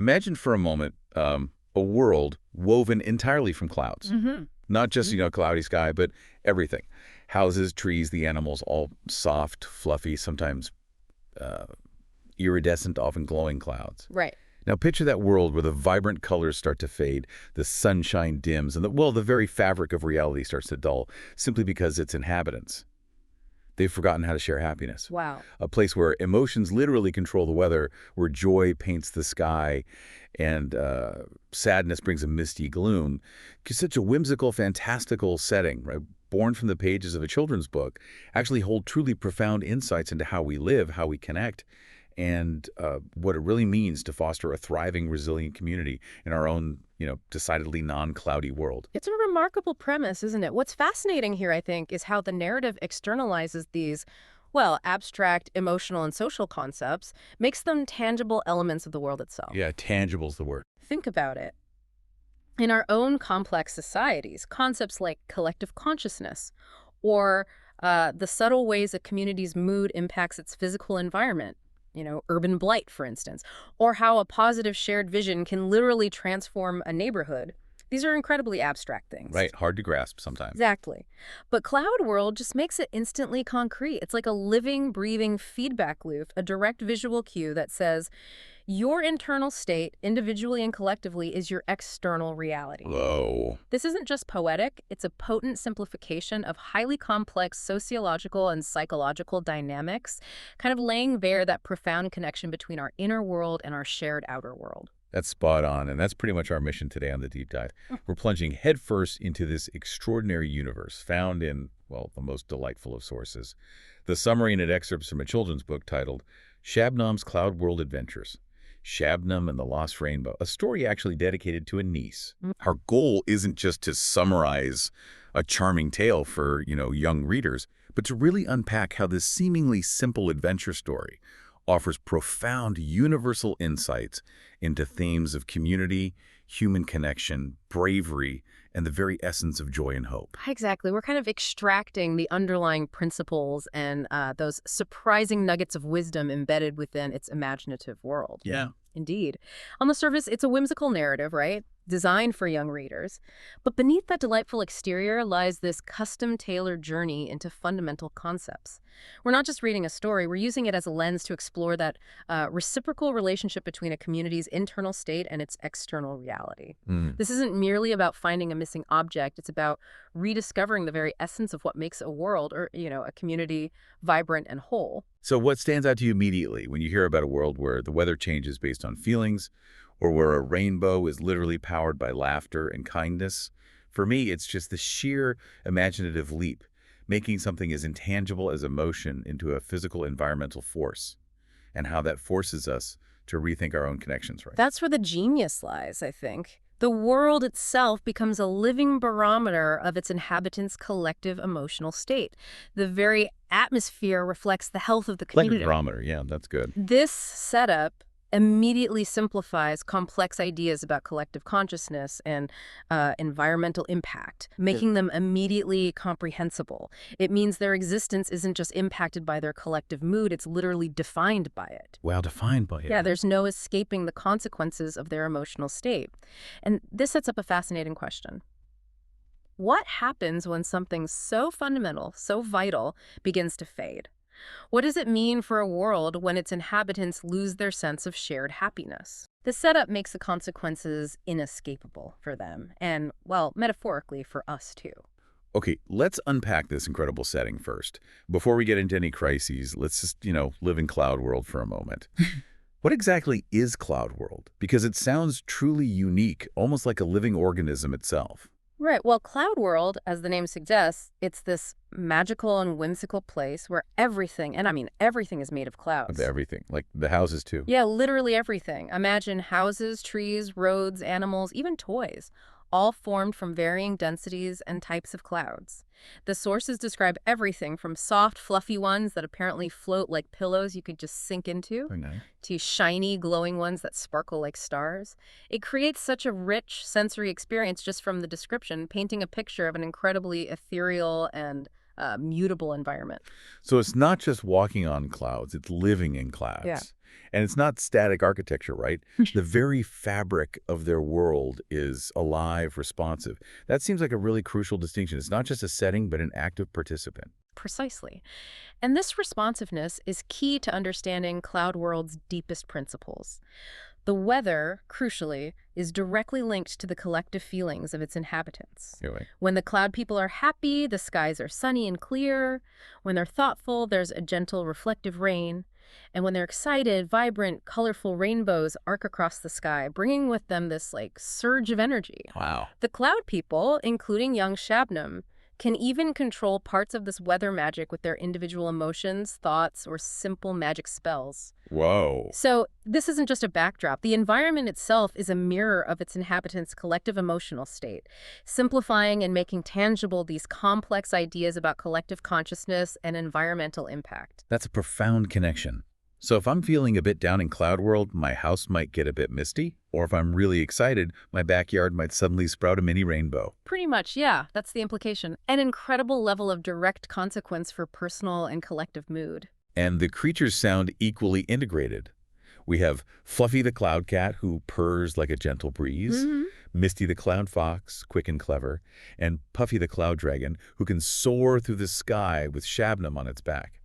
Imagine for a moment a world woven entirely from clouds. Not just, cloudy sky, but everything. Houses, trees, the animals, all soft, fluffy, sometimes iridescent, often glowing clouds. Right. Now picture that world where the vibrant colors start to fade, the sunshine dims, and the very fabric of reality starts to dull simply because its inhabitants, they've forgotten how to share happiness. Wow. A place where emotions literally control the weather, where joy paints the sky, and sadness brings a misty gloom. It's such a whimsical, fantastical setting, right? Born from the pages of a children's book, actually hold truly profound insights into how we live, how we connect, and what it really means to foster a thriving, resilient community in our own, decidedly non-cloudy world. It's a remarkable premise, isn't it? What's fascinating here, I think, is how the narrative externalizes these, well, abstract, emotional, and social concepts, makes them tangible elements of the world itself. Yeah, tangible's the word. Think about it. In our own complex societies, concepts like collective consciousness or the subtle ways a community's mood impacts its physical environment, urban blight, for instance, or how a positive shared vision can literally transform a neighborhood. These are incredibly abstract things. Right, hard to grasp sometimes. Exactly. But CloudWorld just makes it instantly concrete. It's like a living, breathing feedback loop, a direct visual cue that says, your internal state, individually and collectively, is your external reality. Whoa. This isn't just poetic, it's a potent simplification of highly complex sociological and psychological dynamics, kind of laying bare that profound connection between our inner world and our shared outer world. That's spot on, and that's pretty much our mission today on The Deep Dive. We're plunging headfirst into this extraordinary universe found in, well, the most delightful of sources. The summary and excerpts from a children's book titled Shabnam's CloudWorld Adventures. Shabnam and the Lost Rainbow, a story actually dedicated to a niece. Our goal isn't just to summarize a charming tale for, young readers, but to really unpack how this seemingly simple adventure story offers profound universal insights into themes of community, human connection, bravery, and the very essence of joy and hope. Exactly. We're kind of extracting the underlying principles and those surprising nuggets of wisdom embedded within its imaginative world. Yeah. Indeed. On the surface, it's a whimsical narrative, right? Designed for young readers. But beneath that delightful exterior lies this custom-tailored journey into fundamental concepts. We're not just reading a story, we're using it as a lens to explore that reciprocal relationship between a community's internal state and its external reality. This isn't merely about finding a missing object, it's about rediscovering the very essence of what makes a world or, a community vibrant and whole. So what stands out to you immediately when you hear about a world where the weather changes based on feelings, or where a rainbow is literally powered by laughter and kindness? For me, it's just the sheer imaginative leap, making something as intangible as emotion into a physical environmental force, and how that forces us to rethink our own connections, right? That's where the genius lies, I think. The world itself becomes a living barometer of its inhabitants' collective emotional state. The very atmosphere reflects the health of the community. Like a barometer, yeah, that's good. This setup immediately simplifies complex ideas about collective consciousness and environmental impact, making them immediately comprehensible. It means their existence isn't just impacted by their collective mood, it's literally defined by it. Well, defined by it. Yeah, there's no escaping the consequences of their emotional state. And this sets up a fascinating question. What happens when something so fundamental, so vital, begins to fade? What does it mean for a world when its inhabitants lose their sense of shared happiness? The setup makes the consequences inescapable for them, and, well, metaphorically for us too. Okay, let's unpack this incredible setting first. Before we get into any crises, let's just, live in CloudWorld for a moment. What exactly is CloudWorld? Because it sounds truly unique, almost like a living organism itself. Right. Well, CloudWorld, as the name suggests, it's this magical and whimsical place where everything, and I mean everything, is made of clouds. Of everything, like the houses too. Yeah, literally everything. Imagine houses, trees, roads, animals, even toys, all formed from varying densities and types of clouds. The sources describe everything from soft, fluffy ones that apparently float like pillows you could just sink into, Very nice. to shiny, glowing ones that sparkle like stars. It creates such a rich sensory experience just from the description, painting a picture of an incredibly ethereal and mutable environment. So it's not just walking on clouds, it's living in clouds. Yeah. And it's not static architecture, right? The very fabric of their world is alive, responsive. That seems like a really crucial distinction. It's not just a setting, but an active participant. Precisely. And this responsiveness is key to understanding CloudWorld's deepest principles. The weather, crucially, is directly linked to the collective feelings of its inhabitants. Anyway, When the cloud people are happy, the skies are sunny and clear. When they're thoughtful, there's a gentle, reflective rain. And when they're excited, vibrant, colorful rainbows arc across the sky, bringing with them this, surge of energy. wow. The cloud people, including young Shabnam, can even control parts of this weather magic with their individual emotions, thoughts, or simple magic spells. Whoa. So this isn't just a backdrop. The environment itself is a mirror of its inhabitants' collective emotional state, simplifying and making tangible these complex ideas about collective consciousness and environmental impact. That's a profound connection. So if I'm feeling a bit down in CloudWorld, my house might get a bit misty, or if I'm really excited, my backyard might suddenly sprout a mini rainbow. Pretty much, yeah, that's the implication. An incredible level of direct consequence for personal and collective mood. And the creatures sound equally integrated. We have Fluffy the cloud cat, who purrs like a gentle breeze, Misty the cloud fox, quick and clever, and Puffy the cloud dragon, who can soar through the sky with Shabnam on its back.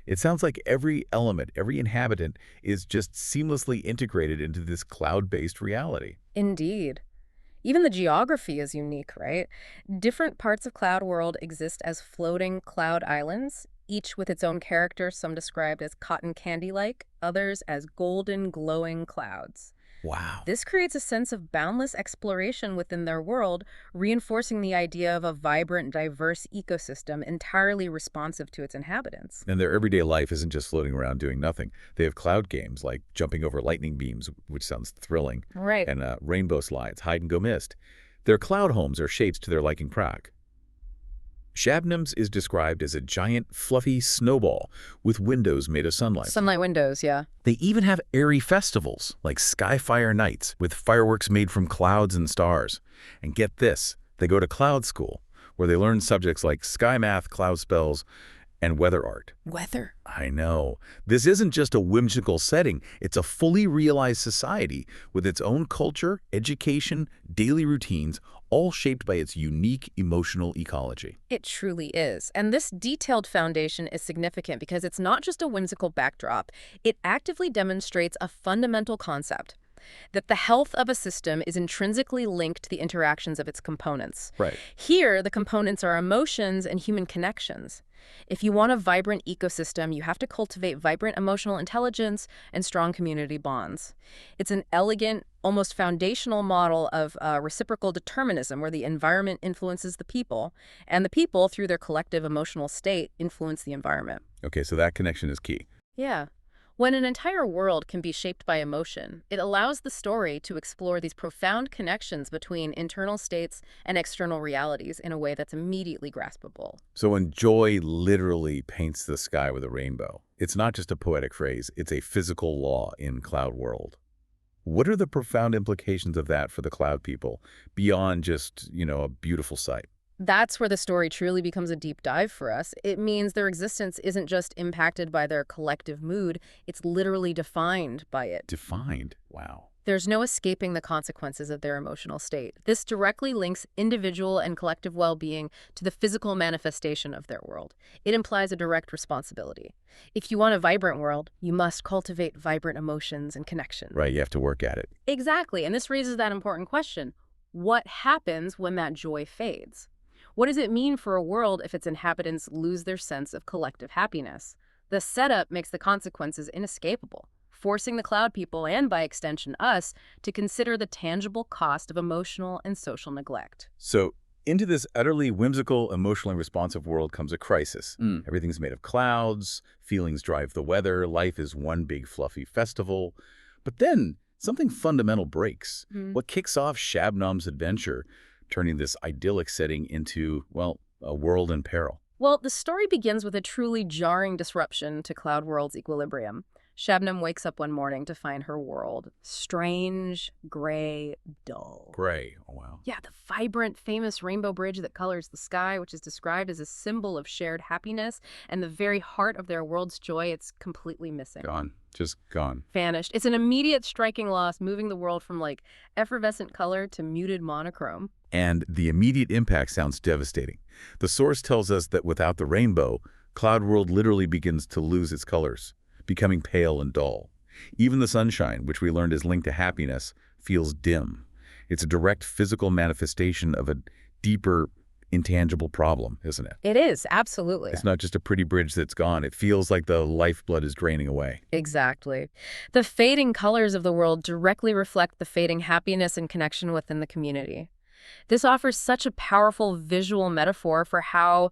It sounds like every element, every inhabitant, is just seamlessly integrated into this cloud-based reality. Indeed. Even the geography is unique, right? Different parts of CloudWorld exist as floating cloud islands, each with its own character, some described as cotton candy-like, others as golden, glowing clouds. Wow. This creates a sense of boundless exploration within their world, reinforcing the idea of a vibrant, diverse ecosystem entirely responsive to its inhabitants. And their everyday life isn't just floating around doing nothing. They have cloud games like jumping over lightning beams, which sounds thrilling, Right. and rainbow slides, hide and go mist. Their cloud homes are shaped to their liking prague. Shabnam's is described as a giant, fluffy snowball with windows made of sunlight. Sunlight windows, yeah. They even have airy festivals, like Skyfire Nights, with fireworks made from clouds and stars. And get this, they go to cloud school, where they learn subjects like sky math, cloud spells, and weather art. Weather. I know. This isn't just a whimsical setting. It's a fully realized society with its own culture, education, daily routines, all shaped by its unique emotional ecology. It truly is. And this detailed foundation is significant because it's not just a whimsical backdrop. It actively demonstrates a fundamental concept: that the health of a system is intrinsically linked to the interactions of its components. Right. Here, the components are emotions and human connections. If you want a vibrant ecosystem, you have to cultivate vibrant emotional intelligence and strong community bonds. It's an elegant, almost foundational model of reciprocal determinism where the environment influences the people, and the people, through their collective emotional state, influence the environment. Okay, so that connection is key. Yeah. When an entire world can be shaped by emotion, it allows the story to explore these profound connections between internal states and external realities in a way that's immediately graspable. So when joy literally paints the sky with a rainbow, it's not just a poetic phrase, it's a physical law in CloudWorld. What are the profound implications of that for the cloud people beyond just, a beautiful sight? That's where the story truly becomes a deep dive for us. It means their existence isn't just impacted by their collective mood, it's literally defined by it. Defined? Wow. There's no escaping the consequences of their emotional state. This directly links individual and collective well-being to the physical manifestation of their world. It implies a direct responsibility. If you want a vibrant world, you must cultivate vibrant emotions and connections. Right, you have to work at it. Exactly, and this raises that important question. What happens when that joy fades? What does it mean for a world if its inhabitants lose their sense of collective happiness? The setup makes the consequences inescapable, forcing the cloud people, and by extension us, to consider the tangible cost of emotional and social neglect. So into this utterly whimsical, emotionally responsive world comes a crisis. Everything's made of clouds, feelings drive the weather, life is one big fluffy festival. But then something fundamental breaks. What kicks off Shabnam's adventure, turning this idyllic setting into, well, a world in peril? Well, the story begins with a truly jarring disruption to CloudWorld's equilibrium. Shabnam wakes up one morning to find her world strange, gray, dull. Gray. Oh, wow. Yeah, the vibrant, famous rainbow bridge that colors the sky, which is described as a symbol of shared happiness, and the very heart of their world's joy, it's completely missing. Gone. Just gone. Vanished. It's an immediate striking loss, moving the world from, like, effervescent color to muted monochrome. And the immediate impact sounds devastating. The source tells us that without the rainbow, CloudWorld literally begins to lose its colors, becoming pale and dull. Even the sunshine, which we learned is linked to happiness, feels dim. It's a direct physical manifestation of a deeper, intangible problem, isn't it? It is, absolutely. It's not just a pretty bridge that's gone. It feels like the lifeblood is draining away. Exactly. The fading colors of the world directly reflect the fading happiness and connection within the community. This offers such a powerful visual metaphor for how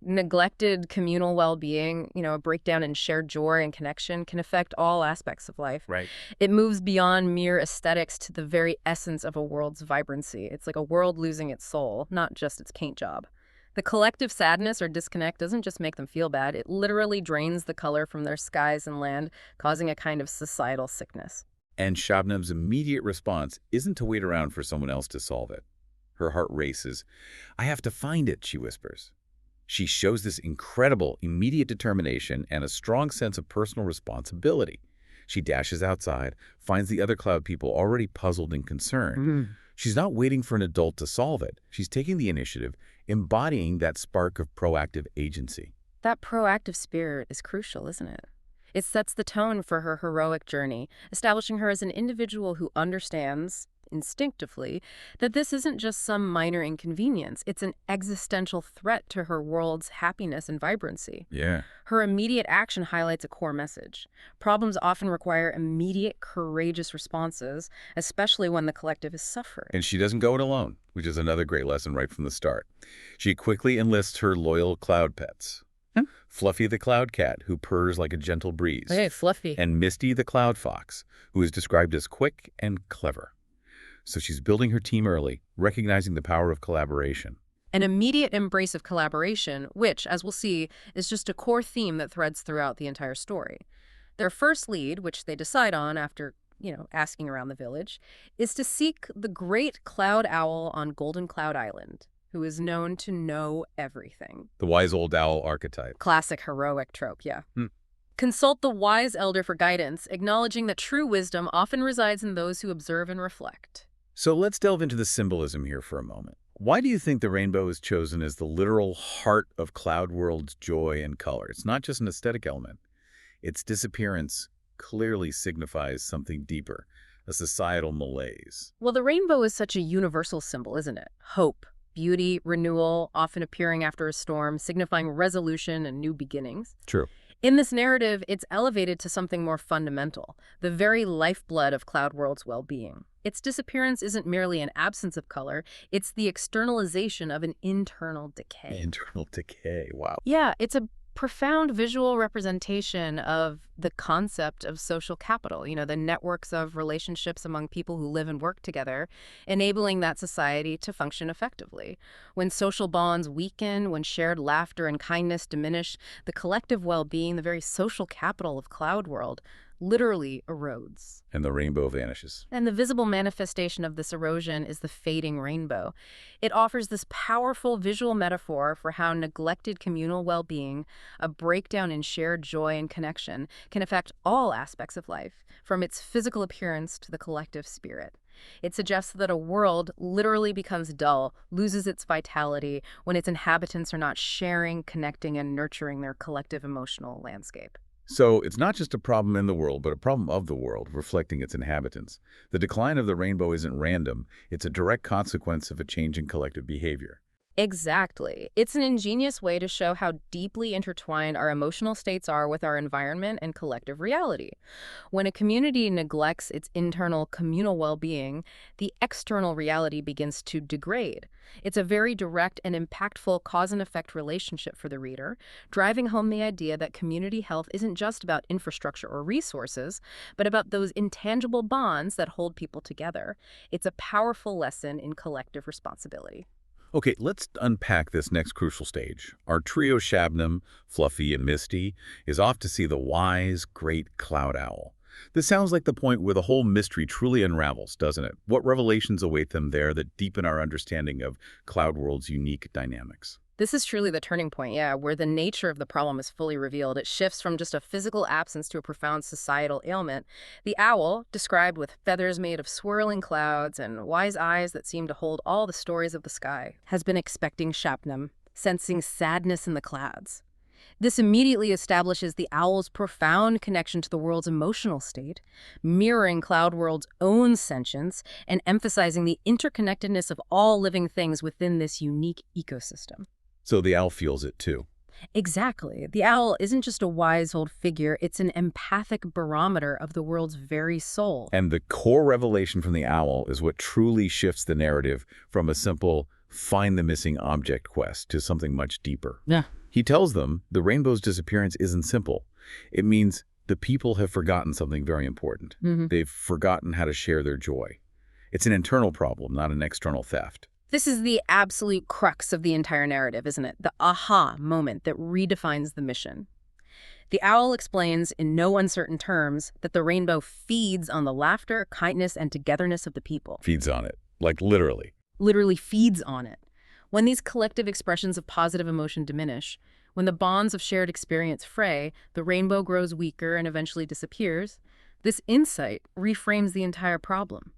neglected communal well-being, a breakdown in shared joy and connection, can affect all aspects of life. Right. It moves beyond mere aesthetics to the very essence of a world's vibrancy. It's like a world losing its soul, not just its paint job. The collective sadness or disconnect doesn't just make them feel bad. It literally drains the color from their skies and land, causing a kind of societal sickness. And Shabnam's immediate response isn't to wait around for someone else to solve it. Her heart races. "I have to find it," she whispers. She shows this incredible, immediate determination and a strong sense of personal responsibility. She dashes outside, finds the other cloud people already puzzled and concerned. She's not waiting for an adult to solve it. She's taking the initiative, embodying that spark of proactive agency. That proactive spirit is crucial, isn't it? It sets the tone for her heroic journey, establishing her as an individual who understands, instinctively, that this isn't just some minor inconvenience. It's an existential threat to her world's happiness and vibrancy. Yeah. Her immediate action highlights a core message. Problems often require immediate, courageous responses, especially when the collective is suffering. And she doesn't go it alone, which is another great lesson right from the start. She quickly enlists her loyal cloud pets. Fluffy the cloud cat, who purrs like a gentle breeze. Hey, Fluffy. And Misty the cloud fox, who is described as quick and clever. So she's building her team early, recognizing the power of collaboration. An immediate embrace of collaboration, which, as we'll see, is just a core theme that threads throughout the entire story. Their first lead, which they decide on after, asking around the village, is to seek the great cloud owl on Golden Cloud Island, who is known to know everything. The wise old owl archetype. Classic heroic trope, yeah. Consult the wise elder for guidance, acknowledging that true wisdom often resides in those who observe and reflect. So let's delve into the symbolism here for a moment. Why do you think the rainbow is chosen as the literal heart of CloudWorld's joy and color? It's not just an aesthetic element. Its disappearance clearly signifies something deeper, a societal malaise. Well, the rainbow is such a universal symbol, isn't it? Hope, beauty, renewal, often appearing after a storm, signifying resolution and new beginnings. True. In this narrative, it's elevated to something more fundamental, the very lifeblood of CloudWorld's well-being. Its disappearance isn't merely an absence of color, it's the externalization of an internal decay. Internal decay, wow. Yeah, it's a profound visual representation of the concept of social capital, the networks of relationships among people who live and work together, enabling that society to function effectively. When social bonds weaken, when shared laughter and kindness diminish, the collective well-being, the very social capital of CloudWorld, literally erodes. And the rainbow vanishes. And the visible manifestation of this erosion is the fading rainbow. It offers this powerful visual metaphor for how neglected communal well-being, a breakdown in shared joy and connection, can affect all aspects of life, from its physical appearance to the collective spirit. It suggests that a world literally becomes dull, loses its vitality, when its inhabitants are not sharing, connecting, and nurturing their collective emotional landscape. So it's not just a problem in the world, but a problem of the world, reflecting its inhabitants. The decline of the rainbow isn't random. It's a direct consequence of a change in collective behavior. Exactly. It's an ingenious way to show how deeply intertwined our emotional states are with our environment and collective reality. When a community neglects its internal communal well-being, the external reality begins to degrade. It's a very direct and impactful cause and effect relationship for the reader, driving home the idea that community health isn't just about infrastructure or resources, but about those intangible bonds that hold people together. It's a powerful lesson in collective responsibility. Okay, let's unpack this next crucial stage. Our trio Shabnam, Fluffy, and Misty is off to see the wise, great cloud owl. This sounds like the point where the whole mystery truly unravels, doesn't it? What revelations await them there that deepen our understanding of CloudWorld's unique dynamics? This is truly the turning point, yeah, where the nature of the problem is fully revealed. It shifts from just a physical absence to a profound societal ailment. The owl, described with feathers made of swirling clouds and wise eyes that seem to hold all the stories of the sky, has been expecting Shabnam, sensing sadness in the clouds. This immediately establishes the owl's profound connection to the world's emotional state, mirroring CloudWorld's own sentience and emphasizing the interconnectedness of all living things within this unique ecosystem. So the owl feels it too. Exactly. The owl isn't just a wise old figure, it's an empathic barometer of the world's very soul. And the core revelation from the owl is what truly shifts the narrative from a simple find the missing object quest to something much deeper. Yeah. He tells them the rainbow's disappearance isn't simple. It means the people have forgotten something very important. They've forgotten how to share their joy. It's an internal problem, not an external theft. This is the absolute crux of the entire narrative, isn't it? The aha moment that redefines the mission. The owl explains in no uncertain terms that the rainbow feeds on the laughter, kindness, and togetherness of the people. Feeds on it, like literally. Literally feeds on it. When these collective expressions of positive emotion diminish, when the bonds of shared experience fray, the rainbow grows weaker and eventually disappears, this insight reframes the entire problem.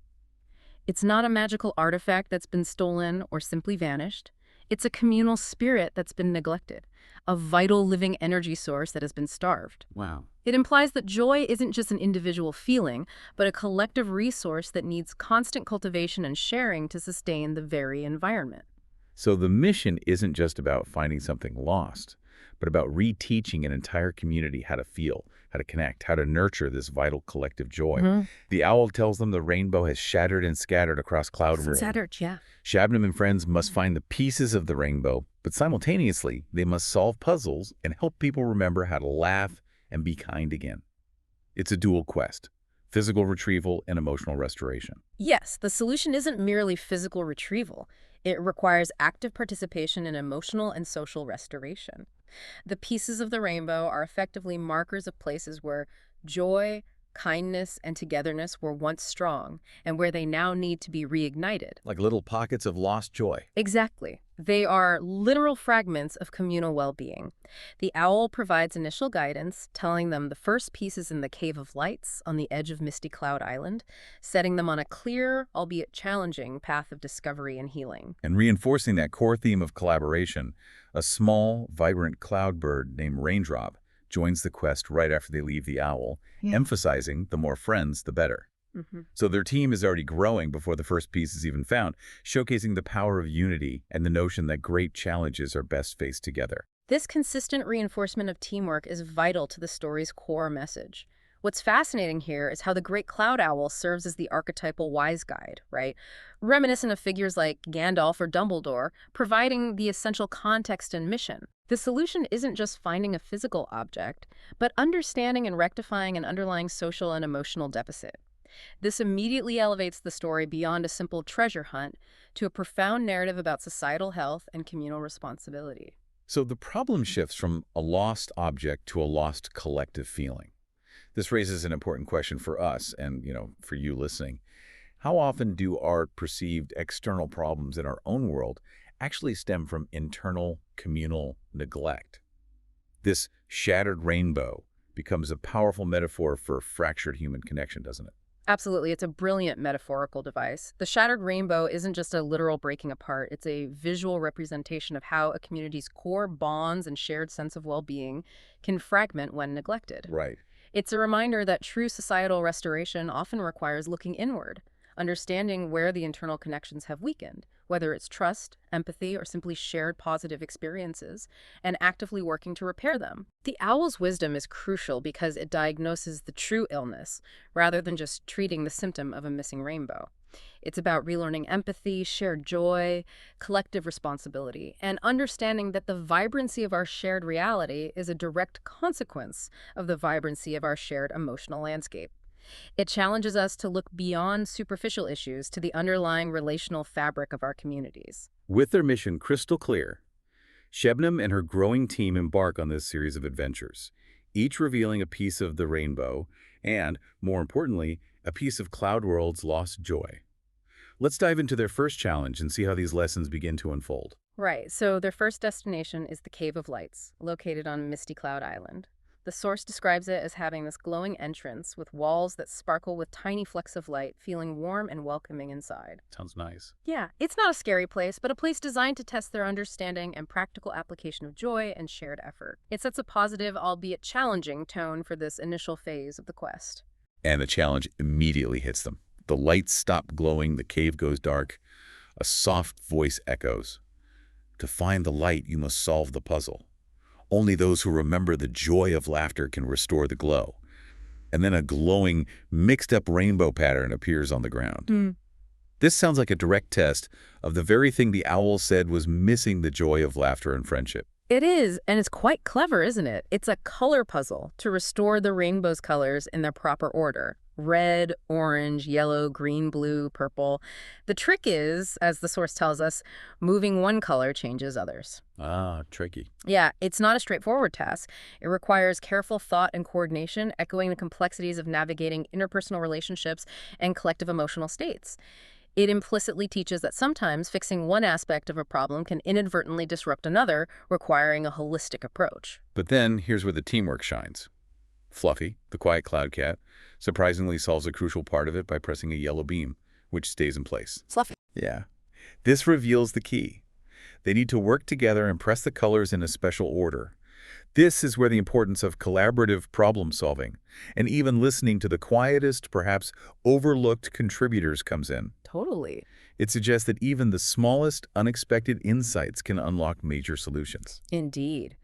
It's not a magical artifact that's been stolen or simply vanished. It's a communal spirit that's been neglected, a vital living energy source that has been starved. Wow. It implies that joy isn't just an individual feeling, but a collective resource that needs constant cultivation and sharing to sustain the very environment. So the mission isn't just about finding something lost, but about reteaching an entire community how to feel, how to connect, how to nurture this vital collective joy. The owl tells them the rainbow has shattered and scattered across CloudWorld. Shattered, yeah. Shabnam and friends must find the pieces of the rainbow, but simultaneously, they must solve puzzles and help people remember how to laugh and be kind again. It's a dual quest, physical retrieval and emotional restoration. Yes, the solution isn't merely physical retrieval. It requires active participation in emotional and social restoration. The pieces of the rainbow are effectively markers of places where joy, kindness, and togetherness were once strong, and where they now need to be reignited. Like little pockets of lost joy. Exactly. They are literal fragments of communal well-being. The owl provides initial guidance, telling them the first piece is in the Cave of Lights on the edge of Misty Cloud Island, setting them on a clear, albeit challenging, path of discovery and healing. And reinforcing that core theme of collaboration, a small, vibrant cloud bird named Raindrop joins the quest right after they leave the owl, emphasizing the more friends, the better. So their team is already growing before the first piece is even found, showcasing the power of unity and the notion that great challenges are best faced together. This consistent reinforcement of teamwork is vital to the story's core message. What's fascinating here is how the great cloud owl serves as the archetypal wise guide, right? Reminiscent of figures like Gandalf or Dumbledore, providing the essential context and mission. The solution isn't just finding a physical object, but understanding and rectifying an underlying social and emotional deficit. This immediately elevates the story beyond a simple treasure hunt to a profound narrative about societal health and communal responsibility. So the problem shifts from a lost object to a lost collective feeling. This raises an important question for us and, for you listening. How often do our perceived external problems in our own world actually stem from internal communal neglect? This shattered rainbow becomes a powerful metaphor for fractured human connection, doesn't it? Absolutely. It's a brilliant metaphorical device. The shattered rainbow isn't just a literal breaking apart. It's a visual representation of how a community's core bonds and shared sense of well-being can fragment when neglected. Right. It's a reminder that true societal restoration often requires looking inward, understanding where the internal connections have weakened, whether it's trust, empathy, or simply shared positive experiences, and actively working to repair them. The owl's wisdom is crucial because it diagnoses the true illness, rather than just treating the symptom of a missing rainbow. It's about relearning empathy, shared joy, collective responsibility, and understanding that the vibrancy of our shared reality is a direct consequence of the vibrancy of our shared emotional landscape. It challenges us to look beyond superficial issues to the underlying relational fabric of our communities. With their mission crystal clear, Shabnam and her growing team embark on this series of adventures, each revealing a piece of the rainbow and, more importantly, a piece of CloudWorld's lost joy. Let's dive into their first challenge and see how these lessons begin to unfold. Right, so their first destination is the Cave of Lights, located on Misty Cloud Island. The source describes it as having this glowing entrance with walls that sparkle with tiny flecks of light, feeling warm and welcoming inside. Sounds nice. Yeah, it's not a scary place, but a place designed to test their understanding and practical application of joy and shared effort. It sets a positive, albeit challenging, tone for this initial phase of the quest. And the challenge immediately hits them. The lights stop glowing, the cave goes dark. A soft voice echoes. To find the light, you must solve the puzzle. Only those who remember the joy of laughter can restore the glow. And then a glowing, mixed-up rainbow pattern appears on the ground. This sounds like a direct test of the very thing the owl said was missing the joy of laughter and friendship. It is, and it's quite clever, isn't it? It's a color puzzle to restore the rainbow's colors in their proper order. Red, orange, yellow, green, blue, purple. The trick is, as the source tells us, moving one color changes others. Ah, tricky. Yeah, it's not a straightforward task. It requires careful thought and coordination, echoing the complexities of navigating interpersonal relationships and collective emotional states. It implicitly teaches that sometimes fixing one aspect of a problem can inadvertently disrupt another, requiring a holistic approach. But then, here's where the teamwork shines. Fluffy, the quiet cloud cat, surprisingly solves a crucial part of it by pressing a yellow beam, which stays in place. Fluffy. Yeah. This reveals the key. They need to work together and press the colors in a special order. This is where the importance of collaborative problem solving and even listening to the quietest, perhaps overlooked contributors comes in. Totally. It suggests that even the smallest, unexpected insights can unlock major solutions. Indeed.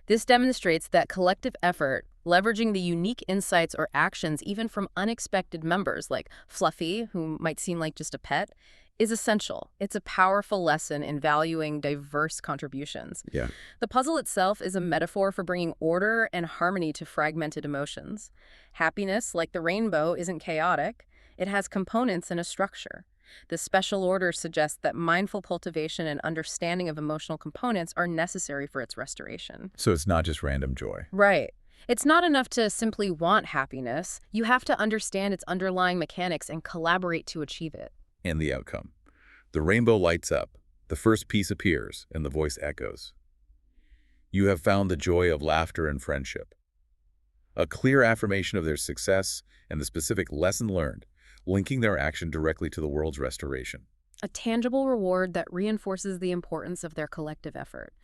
This demonstrates that collective effort, leveraging the unique insights or actions even from unexpected members like Fluffy, who might seem like just a pet, is essential. It's a powerful lesson in valuing diverse contributions. Yeah. The puzzle itself is a metaphor for bringing order and harmony to fragmented emotions. Happiness, like the rainbow, isn't chaotic. It has components and a structure. The special order suggests that mindful cultivation and understanding of emotional components are necessary for its restoration. So it's not just random joy. Right. It's not enough to simply want happiness. You have to understand its underlying mechanics and collaborate to achieve it. And the outcome. The rainbow lights up, the first piece appears, and the voice echoes. You have found the joy of laughter and friendship. A clear affirmation of their success and the specific lesson learned, linking their action directly to the world's restoration. A tangible reward that reinforces the importance of their collective effort.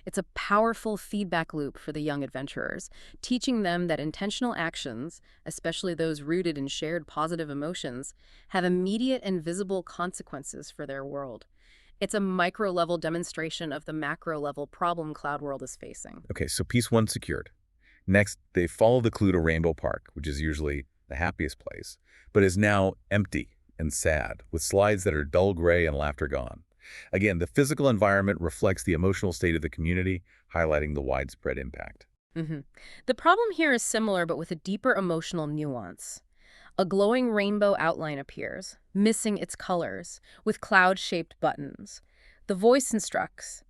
It's a powerful feedback loop for the young adventurers, teaching them that intentional actions, especially those rooted in shared positive emotions, have immediate and visible consequences for their world. It's a micro-level demonstration of the macro-level problem CloudWorld is facing. Okay, so piece one secured. Next, they follow the clue to Rainbow Park, which is usually the happiest place, but is now empty and sad, with slides that are dull gray and laughter gone. Again, the physical environment reflects the emotional state of the community, highlighting the widespread impact. The problem here is similar, but with a deeper emotional nuance. A glowing rainbow outline appears, missing its colors, with cloud-shaped buttons. The voice instructs,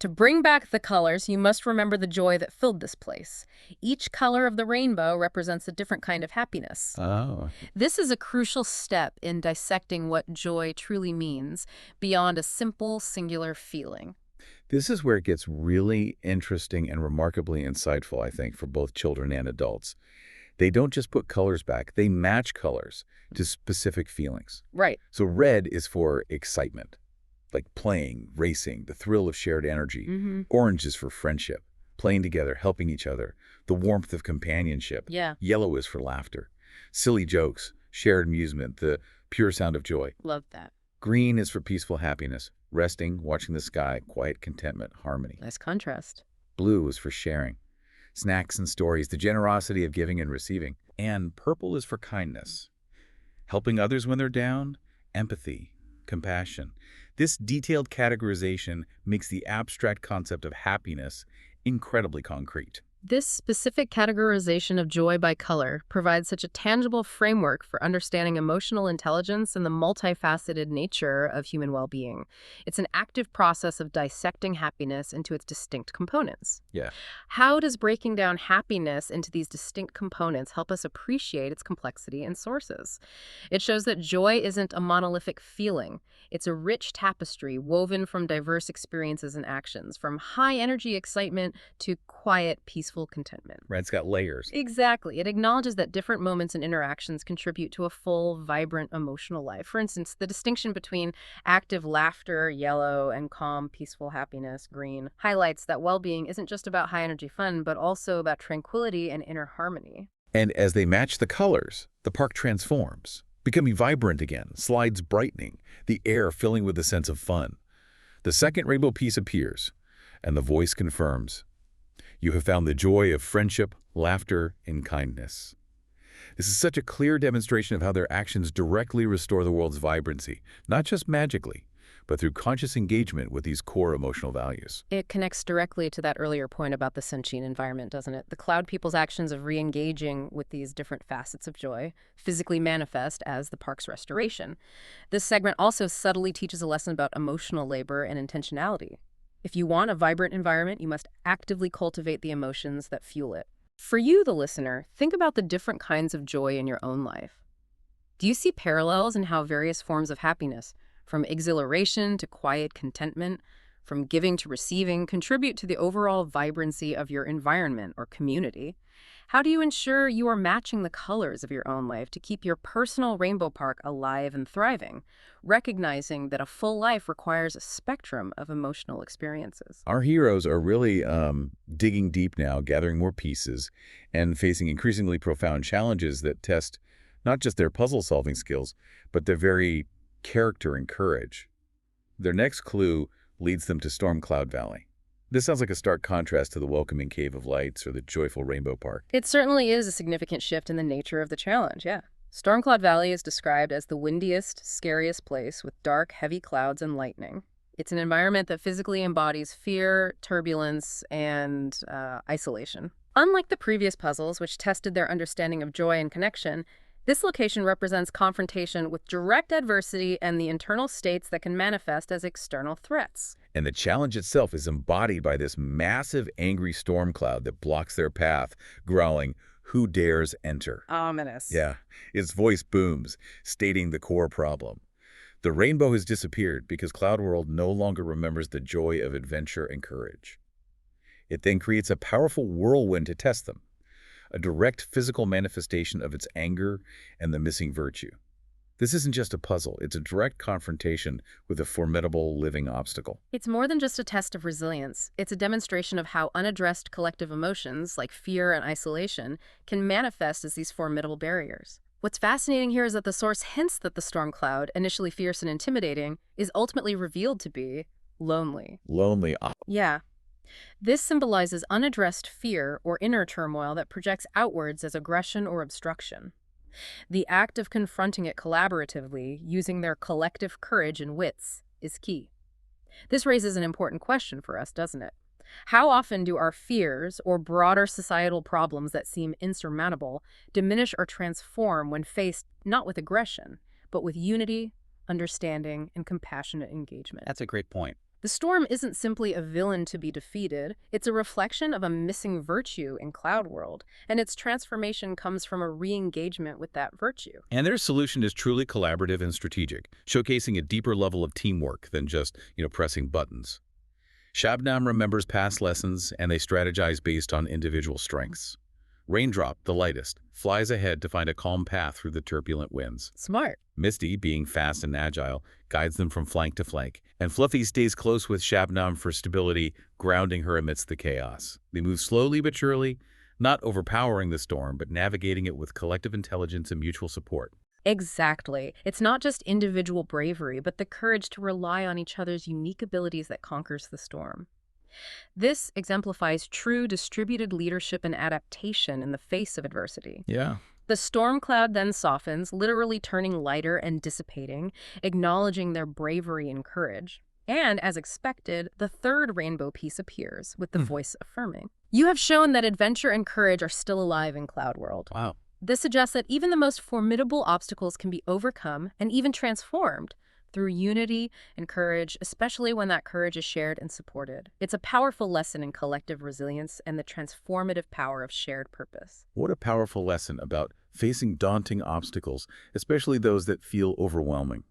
to bring back the colors, you must remember the joy that filled this place. Each color of the rainbow represents a different kind of happiness. Oh. This is a crucial step in dissecting what joy truly means beyond a simple, singular feeling. This is where it gets really interesting and remarkably insightful, I think, for both children and adults. They don't just put colors back, they match colors to specific feelings. Right. So red is for excitement, like playing, racing, the thrill of shared energy. Orange is for friendship, playing together, helping each other, the warmth of companionship. Yeah. Yellow is for laughter, silly jokes, shared amusement, the pure sound of joy. Love that. Green is for peaceful happiness, resting, watching the sky, quiet contentment, harmony. Nice contrast. Blue is for sharing, snacks and stories, the generosity of giving and receiving. And purple is for kindness, helping others when they're down, empathy, compassion. This detailed categorization makes the abstract concept of happiness incredibly concrete. This specific categorization of joy by color provides such a tangible framework for understanding emotional intelligence and the multifaceted nature of human well-being. It's an active process of dissecting happiness into its distinct components. Yeah. How does breaking down happiness into these distinct components help us appreciate its complexity and sources? It shows that joy isn't a monolithic feeling. It's a rich tapestry woven from diverse experiences and actions, from high-energy excitement to quiet, peaceful contentment. Right, it's got layers. Exactly. It acknowledges that different moments and interactions contribute to a full, vibrant emotional life. For instance, the distinction between active laughter, yellow, and calm, peaceful happiness, green, highlights that well-being isn't just about high-energy fun, but also about tranquility and inner harmony. And as they match the colors, the park transforms, becoming vibrant again, slides brightening, the air filling with a sense of fun. The second rainbow piece appears, and the voice confirms, "You have found the joy of friendship, laughter, and kindness." This is such a clear demonstration of how their actions directly restore the world's vibrancy, not just magically, but through conscious engagement with these core emotional values. It connects directly to that earlier point about the sentient environment, doesn't it? The cloud people's actions of re-engaging with these different facets of joy physically manifest as the park's restoration. This segment also subtly teaches a lesson about emotional labor and intentionality. If you want a vibrant environment, you must actively cultivate the emotions that fuel it. For you, the listener, think about the different kinds of joy in your own life. Do you see parallels in how various forms of happiness, from exhilaration to quiet contentment, from giving to receiving, contribute to the overall vibrancy of your environment or community? How do you ensure you are matching the colors of your own life to keep your personal rainbow park alive and thriving, recognizing that a full life requires a spectrum of emotional experiences? Our heroes are really digging deep now, gathering more pieces, and facing increasingly profound challenges that test not just their puzzle-solving skills, but their very character and courage. Their next clue leads them to Storm Cloud Valley. This sounds like a stark contrast to the welcoming Cave of Lights or the joyful Rainbow Park. It certainly is a significant shift in the nature of the challenge, yeah. Stormcloud Valley is described as the windiest, scariest place with dark, heavy clouds and lightning. It's an environment that physically embodies fear, turbulence, and isolation. Unlike the previous puzzles, which tested their understanding of joy and connection, this location represents confrontation with direct adversity and the internal states that can manifest as external threats. And the challenge itself is embodied by this massive, angry storm cloud that blocks their path, growling, "Who dares enter?" Ominous. Yeah, its voice booms, stating the core problem. The rainbow has disappeared because CloudWorld no longer remembers the joy of adventure and courage. It then creates a powerful whirlwind to test them, a direct physical manifestation of its anger and the missing virtue. This isn't just a puzzle, it's a direct confrontation with a formidable living obstacle. It's more than just a test of resilience. It's a demonstration of how unaddressed collective emotions, like fear and isolation, can manifest as these formidable barriers. What's fascinating here is that the source hints that the storm cloud, initially fierce and intimidating, is ultimately revealed to be lonely. Lonely. Yeah. This symbolizes unaddressed fear or inner turmoil that projects outwards as aggression or obstruction. The act of confronting it collaboratively, using their collective courage and wits, is key. This raises an important question for us, doesn't it? How often do our fears or broader societal problems that seem insurmountable diminish or transform when faced not with aggression, but with unity, understanding, and compassionate engagement? That's a great point. The storm isn't simply a villain to be defeated, it's a reflection of a missing virtue in CloudWorld, and its transformation comes from a re-engagement with that virtue. And their solution is truly collaborative and strategic, showcasing a deeper level of teamwork than just, pressing buttons. Shabnam remembers past lessons, and they strategize based on individual strengths. Raindrop, the lightest, flies ahead to find a calm path through the turbulent winds. Smart. Misty, being fast and agile, guides them from flank to flank, and Fluffy stays close with Shabnam for stability, grounding her amidst the chaos. They move slowly but surely, not overpowering the storm, but navigating it with collective intelligence and mutual support. Exactly. It's not just individual bravery, but the courage to rely on each other's unique abilities that conquers the storm. This exemplifies true distributed leadership and adaptation in the face of adversity. Yeah. The storm cloud then softens, literally turning lighter and dissipating, acknowledging their bravery and courage. And as expected, the third rainbow piece appears, with the voice affirming. You have shown that adventure and courage are still alive in CloudWorld. Wow. This suggests that even the most formidable obstacles can be overcome and even transformed through unity and courage, especially when that courage is shared and supported. It's a powerful lesson in collective resilience and the transformative power of shared purpose. What a powerful lesson about facing daunting obstacles, especially those that feel overwhelming.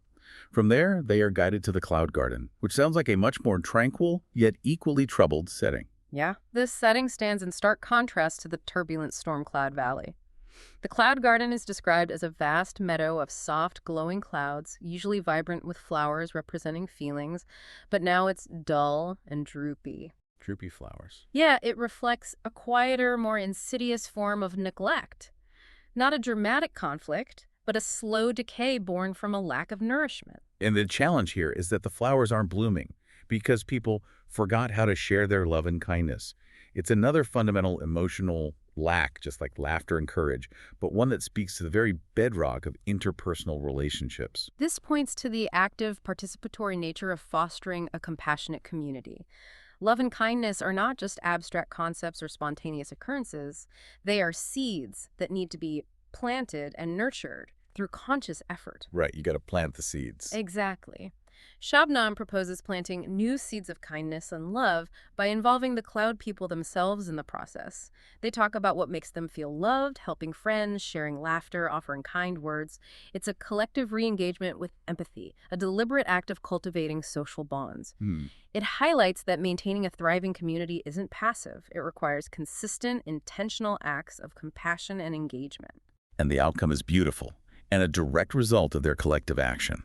From there, they are guided to the Cloud Garden, which sounds like a much more tranquil, yet equally troubled setting. Yeah, this setting stands in stark contrast to the turbulent storm cloud valley. The Cloud Garden is described as a vast meadow of soft, glowing clouds, usually vibrant with flowers representing feelings, but now it's dull and droopy. Droopy flowers. Yeah, it reflects a quieter, more insidious form of neglect. Not a dramatic conflict, but a slow decay born from a lack of nourishment. And the challenge here is that the flowers aren't blooming because people forgot how to share their love and kindness. It's another fundamental emotional lack, just like laughter and courage, but one that speaks to the very bedrock of interpersonal relationships. This points to the active, participatory nature of fostering a compassionate community. Love and kindness are not just abstract concepts or spontaneous occurrences. They are seeds that need to be planted and nurtured through conscious effort. Right, you got to plant the seeds. Exactly. Shabnam proposes planting new seeds of kindness and love by involving the cloud people themselves in the process. They talk about what makes them feel loved, helping friends, sharing laughter, offering kind words. It's a collective re-engagement with empathy, a deliberate act of cultivating social bonds. It highlights that maintaining a thriving community isn't passive. It requires consistent, intentional acts of compassion and engagement. And the outcome is beautiful and a direct result of their collective action.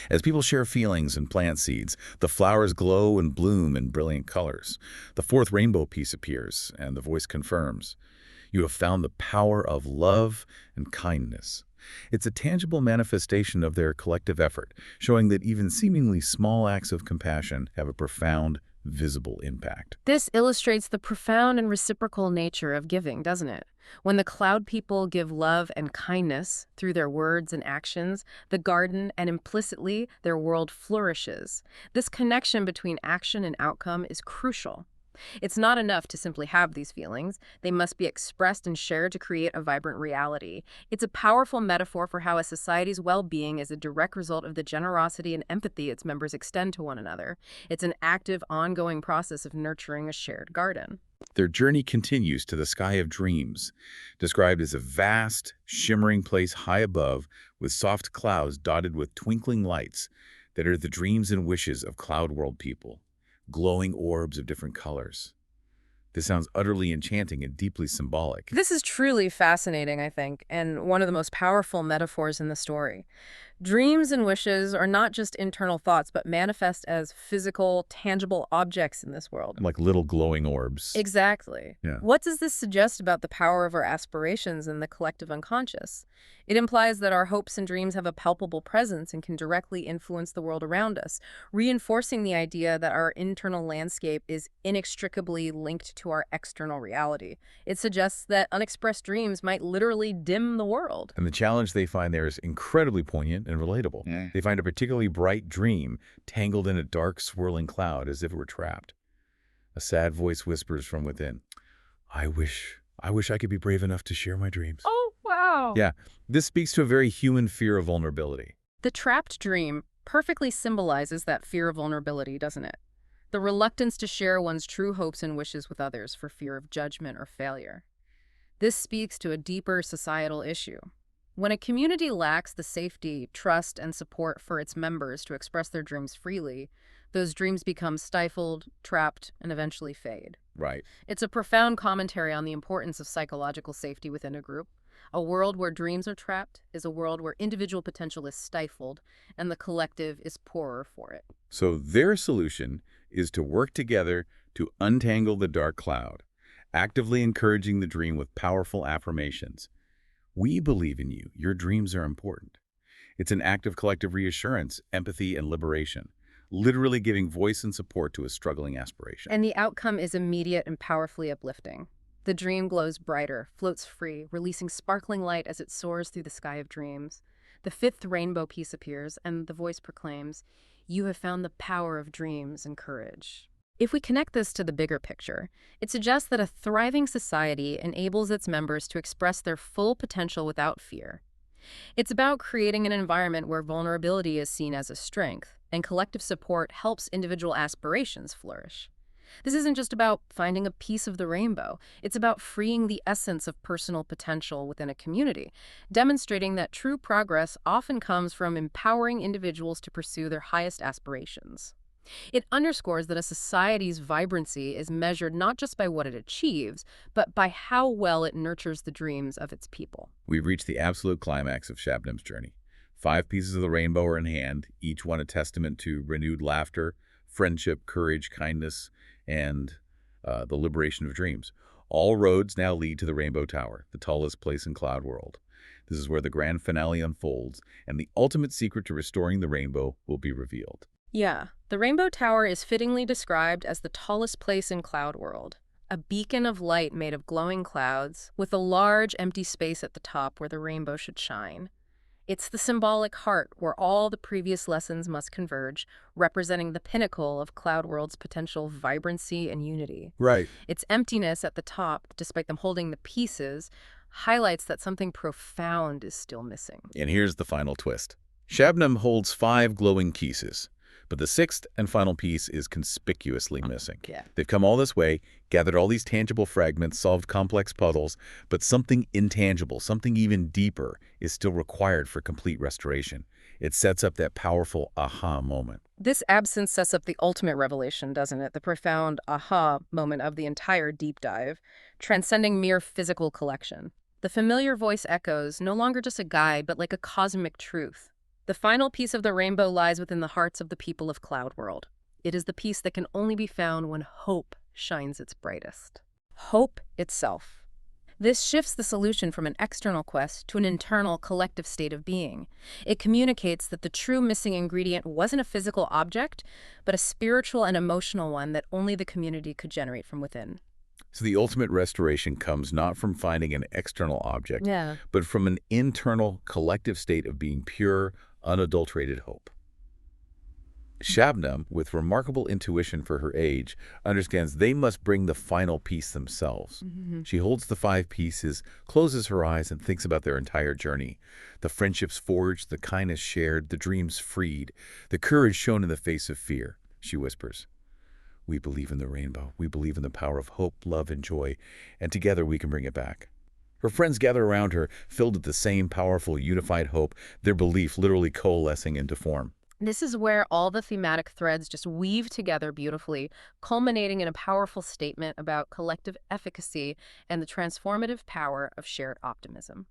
As people share feelings and plant seeds, the flowers glow and bloom in brilliant colors. The fourth rainbow piece appears, and the voice confirms, "You have found the power of love and kindness." It's a tangible manifestation of their collective effort, showing that even seemingly small acts of compassion have a profound, visible impact. This illustrates the profound and reciprocal nature of giving, doesn't it? When the cloud people give love and kindness through their words and actions, the garden and implicitly their world flourishes. This connection between action and outcome is crucial. It's not enough to simply have these feelings. They must be expressed and shared to create a vibrant reality. It's a powerful metaphor for how a society's well-being is a direct result of the generosity and empathy its members extend to one another. It's an active, ongoing process of nurturing a shared garden. Their journey continues to the sky of dreams, described as a vast, shimmering place high above with soft clouds dotted with twinkling lights that are the dreams and wishes of CloudWorld people. Glowing orbs of different colors. This sounds utterly enchanting and deeply symbolic. This is truly fascinating, I think, and one of the most powerful metaphors in the story. Dreams and wishes are not just internal thoughts, but manifest as physical, tangible objects in this world. Like little glowing orbs. Exactly. Yeah. What does this suggest about the power of our aspirations and the collective unconscious? It implies that our hopes and dreams have a palpable presence and can directly influence the world around us, reinforcing the idea that our internal landscape is inextricably linked to our external reality. It suggests that unexpressed dreams might literally dim the world. And the challenge they find there is incredibly poignant and relatable. Yeah. They find a particularly bright dream tangled in a dark, swirling cloud as if it were trapped. A sad voice whispers from within, I wish I could be brave enough to share my dreams." Oh, wow. Yeah, this speaks to a very human fear of vulnerability. The trapped dream perfectly symbolizes that fear of vulnerability, doesn't it? The reluctance to share one's true hopes and wishes with others for fear of judgment or failure. This speaks to a deeper societal issue. When a community lacks the safety, trust, and support for its members to express their dreams freely, those dreams become stifled, trapped, and eventually fade. Right. It's a profound commentary on the importance of psychological safety within a group. A world where dreams are trapped is a world where individual potential is stifled and the collective is poorer for it. So their solution is to work together to untangle the dark cloud, actively encouraging the dream with powerful affirmations. We believe in you. Your dreams are important. It's an act of collective reassurance, empathy, and liberation, literally giving voice and support to a struggling aspiration. And the outcome is immediate and powerfully uplifting. The dream glows brighter, floats free, releasing sparkling light as it soars through the sky of dreams. The fifth rainbow piece appears, and the voice proclaims, "You have found the power of dreams and courage." If we connect this to the bigger picture, it suggests that a thriving society enables its members to express their full potential without fear. It's about creating an environment where vulnerability is seen as a strength, and collective support helps individual aspirations flourish. This isn't just about finding a piece of the rainbow. It's about freeing the essence of personal potential within a community, demonstrating that true progress often comes from empowering individuals to pursue their highest aspirations. It underscores that a society's vibrancy is measured not just by what it achieves, but by how well it nurtures the dreams of its people. We've reached the absolute climax of Shabnam's journey. 5 pieces of the rainbow are in hand, each one a testament to renewed laughter, friendship, courage, kindness, and the liberation of dreams. All roads now lead to the Rainbow Tower, the tallest place in CloudWorld. This is where the grand finale unfolds, and the ultimate secret to restoring the rainbow will be revealed. Yeah, the Rainbow Tower is fittingly described as the tallest place in CloudWorld, a beacon of light made of glowing clouds, with a large empty space at the top where the rainbow should shine. It's the symbolic heart where all the previous lessons must converge, representing the pinnacle of CloudWorld's potential vibrancy and unity. Right. Its emptiness at the top, despite them holding the pieces, highlights that something profound is still missing. And here's the final twist. Shabnam holds 5 glowing pieces, but the 6th and final piece is conspicuously missing. Yeah. They've come all this way, gathered all these tangible fragments, solved complex puzzles, but something intangible, something even deeper, is still required for complete restoration. It sets up that powerful aha moment. This absence sets up the ultimate revelation, doesn't it? The profound aha moment of the entire deep dive, transcending mere physical collection. The familiar voice echoes, no longer just a guide, but like a cosmic truth. The final piece of the rainbow lies within the hearts of the people of CloudWorld. It is the piece that can only be found when hope shines its brightest. Hope itself. This shifts the solution from an external quest to an internal collective state of being. It communicates that the true missing ingredient wasn't a physical object, but a spiritual and emotional one that only the community could generate from within. So the ultimate restoration comes not from finding an external object, Yeah. but from an internal collective state of being pure, unadulterated hope. Shabnam, with remarkable intuition for her age, understands they must bring the final piece themselves. She holds the 5 pieces, closes her eyes, and thinks about their entire journey. The friendships forged, the kindness shared, the dreams freed, the courage shown in the face of fear. She whispers, "We believe in the rainbow. We believe in the power of hope, love, and joy, and together we can bring it back." Her friends gather around her, filled with the same powerful, unified hope, their belief literally coalescing into form. This is where all the thematic threads just weave together beautifully, culminating in a powerful statement about collective efficacy and the transformative power of shared optimism.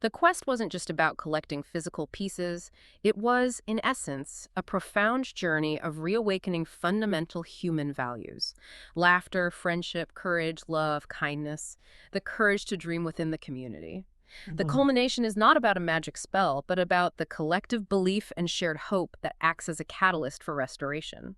The quest wasn't just about collecting physical pieces. It was, in essence, a profound journey of reawakening fundamental human values: laughter, friendship, courage, love, kindness, the courage to dream within the community. The culmination is not about a magic spell, but about the collective belief and shared hope that acts as a catalyst for restoration.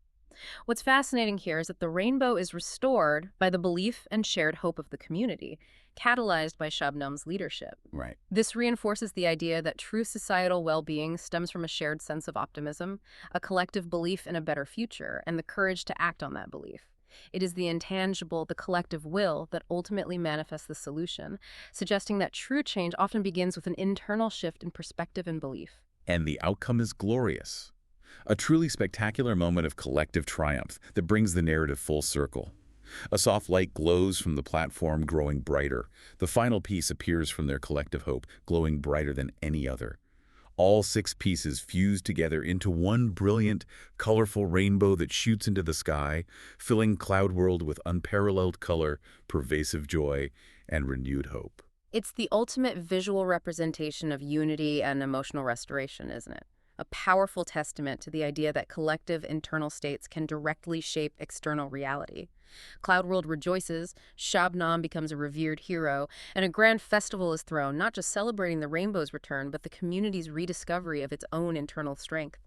What's fascinating here is that the rainbow is restored by the belief and shared hope of the community, catalyzed by Shabnam's leadership. Right. This reinforces the idea that true societal well-being stems from a shared sense of optimism, a collective belief in a better future, and the courage to act on that belief. It is the intangible, the collective will, that ultimately manifests the solution, suggesting that true change often begins with an internal shift in perspective and belief. And the outcome is glorious. A truly spectacular moment of collective triumph that brings the narrative full circle. A soft light glows from the platform, growing brighter. The final piece appears from their collective hope, glowing brighter than any other. All 6 pieces fuse together into one brilliant, colorful rainbow that shoots into the sky, filling CloudWorld with unparalleled color, pervasive joy, and renewed hope. It's the ultimate visual representation of unity and emotional restoration, isn't it? A powerful testament to the idea that collective internal states can directly shape external reality. CloudWorld rejoices, Shabnam becomes a revered hero, and a grand festival is thrown, not just celebrating the rainbow's return, but the community's rediscovery of its own internal strength.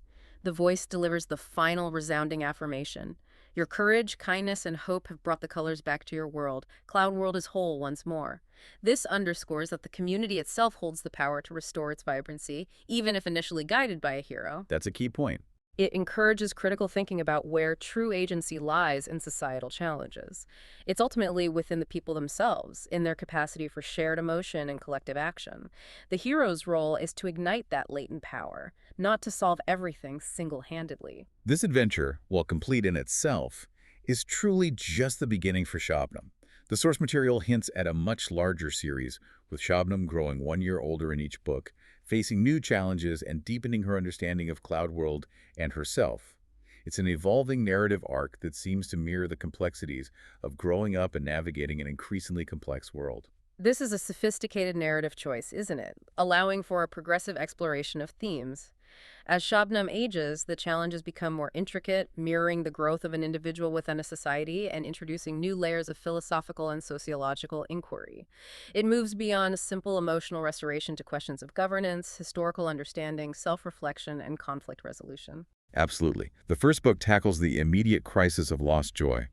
The voice delivers the final resounding affirmation. Your courage, kindness, and hope have brought the colors back to your world. CloudWorld is whole once more. This underscores that the community itself holds the power to restore its vibrancy, even if initially guided by a hero. That's a key point. It encourages critical thinking about where true agency lies in societal challenges. It's ultimately within the people themselves, in their capacity for shared emotion and collective action. The hero's role is to ignite that latent power, not to solve everything single-handedly. This adventure, while complete in itself, is truly just the beginning for Shabnam. The source material hints at a much larger series, with Shabnam growing 1 year older in each book, facing new challenges and deepening her understanding of CloudWorld and herself. It's an evolving narrative arc that seems to mirror the complexities of growing up and navigating an increasingly complex world. This is a sophisticated narrative choice, isn't it? Allowing for a progressive exploration of themes. As Shabnam ages, the challenges become more intricate, mirroring the growth of an individual within a society and introducing new layers of philosophical and sociological inquiry. It moves beyond simple emotional restoration to questions of governance, historical understanding, self-reflection, and conflict resolution. Absolutely. The first book tackles the immediate crisis of lost joy.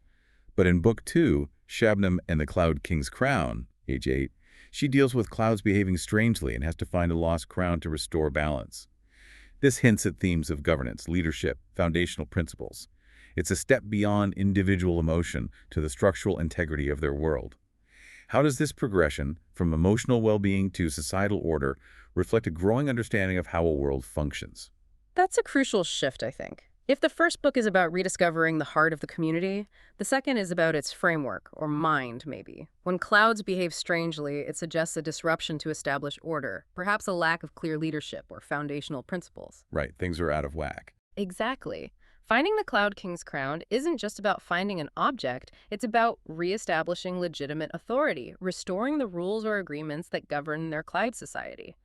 But in Book 2, Shabnam and the Cloud King's Crown, age 8, she deals with clouds behaving strangely and has to find a lost crown to restore balance. This hints at themes of governance, leadership, foundational principles. It's a step beyond individual emotion to the structural integrity of their world. How does this progression, from emotional well-being to societal order, reflect a growing understanding of how a world functions? That's a crucial shift, I think. If the first book is about rediscovering the heart of the community, the second is about its framework, or mind, maybe. When clouds behave strangely, it suggests a disruption to established order, perhaps a lack of clear leadership or foundational principles. Right, things are out of whack. Exactly. Finding the Cloud King's crown isn't just about finding an object, it's about reestablishing legitimate authority, restoring the rules or agreements that govern their cloud society.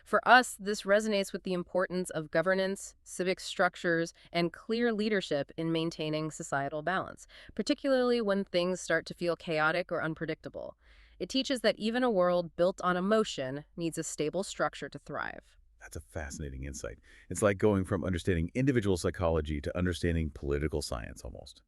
For us, this resonates with the importance of governance, civic structures, and clear leadership in maintaining societal balance, particularly when things start to feel chaotic or unpredictable. It teaches that even a world built on emotion needs a stable structure to thrive. That's a fascinating insight. It's like going from understanding individual psychology to understanding political science, almost.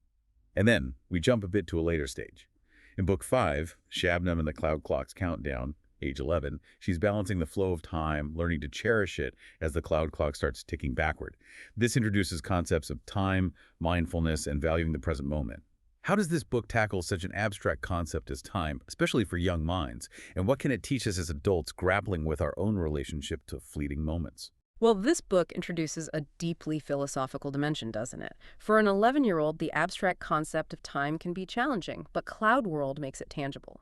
And then, we jump a bit to a later stage. In Book 5, Shabnam and the Cloud Clock's Countdown, age 11, she's balancing the flow of time, learning to cherish it as the cloud clock starts ticking backward. This introduces concepts of time, mindfulness, and valuing the present moment. How does this book tackle such an abstract concept as time, especially for young minds? And what can it teach us as adults grappling with our own relationship to fleeting moments? Well, this book introduces a deeply philosophical dimension, doesn't it? For an 11-year-old, the abstract concept of time can be challenging, but CloudWorld makes it tangible.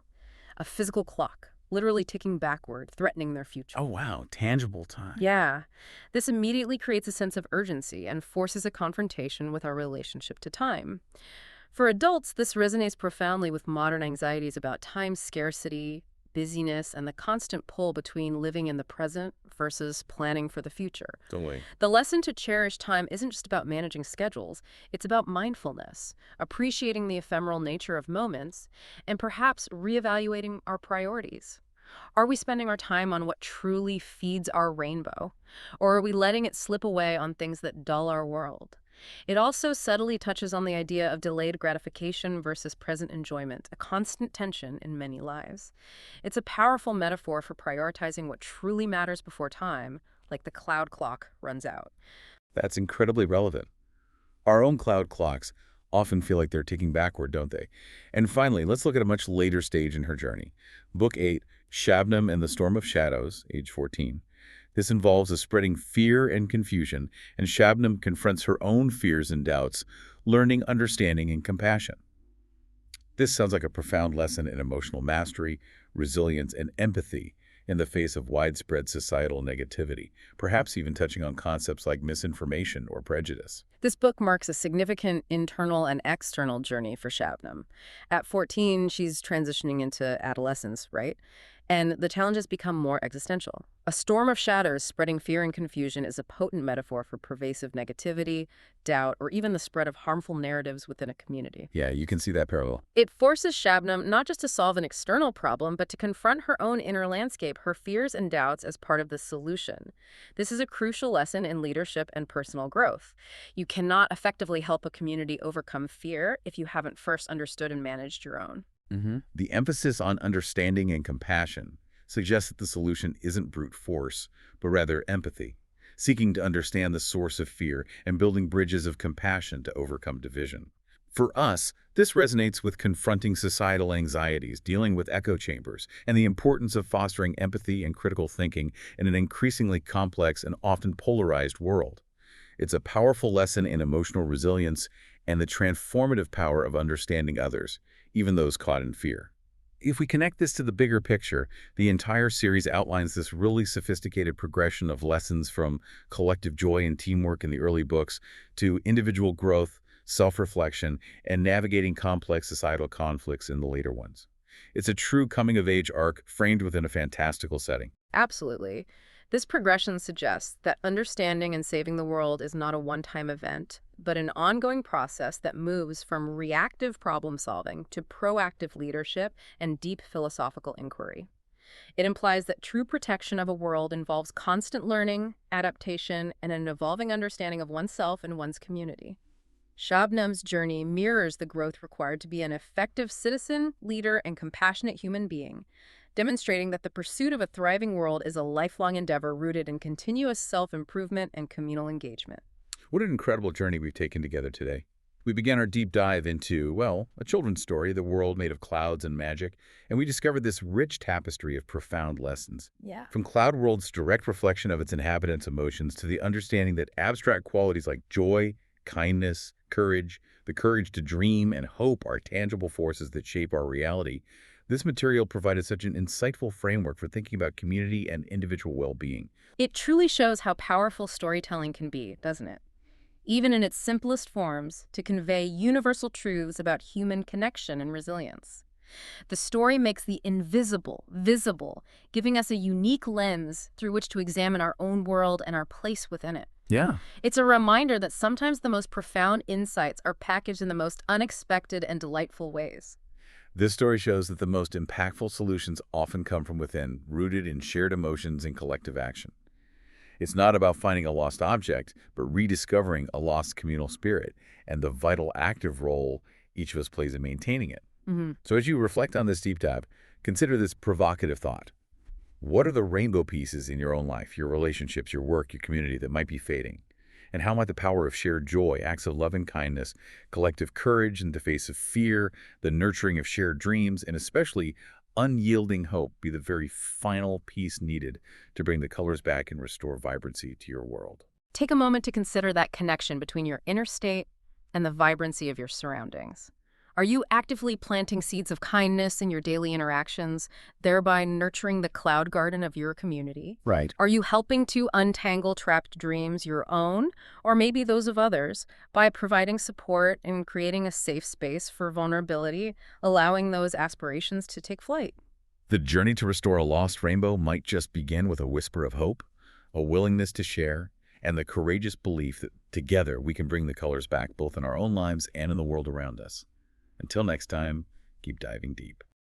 A physical clock, literally ticking backward, threatening their future. Oh, wow, tangible time. Yeah. This immediately creates a sense of urgency and forces a confrontation with our relationship to time. For adults, this resonates profoundly with modern anxieties about time scarcity, busyness, and the constant pull between living in the present versus planning for the future. Totally. The lesson to cherish time isn't just about managing schedules, it's about mindfulness, appreciating the ephemeral nature of moments, and perhaps reevaluating our priorities. Are we spending our time on what truly feeds our rainbow? Or are we letting it slip away on things that dull our world? It also subtly touches on the idea of delayed gratification versus present enjoyment, a constant tension in many lives. It's a powerful metaphor for prioritizing what truly matters before time, like the cloud clock, runs out. That's incredibly relevant. Our own cloud clocks often feel like they're ticking backward, don't they? And finally, let's look at a much later stage in her journey. Book 8, Shabnam and the Storm of Shadows, age 14. This involves a spreading fear and confusion, and Shabnam confronts her own fears and doubts, learning understanding and compassion. This sounds like a profound lesson in emotional mastery, resilience, and empathy in the face of widespread societal negativity, perhaps even touching on concepts like misinformation or prejudice. This book marks a significant internal and external journey for Shabnam. At 14, she's transitioning into adolescence, right? And the challenges become more existential. A storm of shadows spreading fear and confusion is a potent metaphor for pervasive negativity, doubt, or even the spread of harmful narratives within a community. Yeah, you can see that parallel. It forces Shabnam not just to solve an external problem, but to confront her own inner landscape, her fears and doubts as part of the solution. This is a crucial lesson in leadership and personal growth. You cannot effectively help a community overcome fear if you haven't first understood and managed your own. The emphasis on understanding and compassion suggests that the solution isn't brute force, but rather empathy, seeking to understand the source of fear and building bridges of compassion to overcome division. For us, this resonates with confronting societal anxieties, dealing with echo chambers, and the importance of fostering empathy and critical thinking in an increasingly complex and often polarized world. It's a powerful lesson in emotional resilience and the transformative power of understanding others, even those caught in fear. If we connect this to the bigger picture, the entire series outlines this really sophisticated progression of lessons from collective joy and teamwork in the early books to individual growth, self-reflection, and navigating complex societal conflicts in the later ones. It's a true coming-of-age arc framed within a fantastical setting. Absolutely. This progression suggests that understanding and saving the world is not a one-time event, but an ongoing process that moves from reactive problem solving to proactive leadership and deep philosophical inquiry. It implies that true protection of a world involves constant learning, adaptation, and an evolving understanding of oneself and one's community. Shabnam's journey mirrors the growth required to be an effective citizen, leader, and compassionate human being, demonstrating that the pursuit of a thriving world is a lifelong endeavor rooted in continuous self-improvement and communal engagement. What an incredible journey we've taken together today. We began our deep dive into, well, a children's story, the world made of clouds and magic, and we discovered this rich tapestry of profound lessons. Yeah. From CloudWorld's direct reflection of its inhabitants' emotions to the understanding that abstract qualities like joy, kindness, courage, the courage to dream, and hope are tangible forces that shape our reality, this material provided such an insightful framework for thinking about community and individual well-being. It truly shows how powerful storytelling can be, doesn't it? Even in its simplest forms, to convey universal truths about human connection and resilience. The story makes the invisible visible, giving us a unique lens through which to examine our own world and our place within it. Yeah. It's a reminder that sometimes the most profound insights are packaged in the most unexpected and delightful ways. This story shows that the most impactful solutions often come from within, rooted in shared emotions and collective action. It's not about finding a lost object, but rediscovering a lost communal spirit and the vital active role each of us plays in maintaining it. So as you reflect on this deep dive, consider this provocative thought. What are the rainbow pieces in your own life, your relationships, your work, your community that might be fading? And how might the power of shared joy, acts of love and kindness, collective courage in the face of fear, the nurturing of shared dreams, and especially unyielding hope be the very final piece needed to bring the colors back and restore vibrancy to your world? Take a moment to consider that connection between your inner state and the vibrancy of your surroundings. Are you actively planting seeds of kindness in your daily interactions, thereby nurturing the cloud garden of your community? Right. Are you helping to untangle trapped dreams, your own, or maybe those of others, by providing support and creating a safe space for vulnerability, allowing those aspirations to take flight? The journey to restore a lost rainbow might just begin with a whisper of hope, a willingness to share, and the courageous belief that together we can bring the colors back both in our own lives and in the world around us. Until next time, keep diving deep.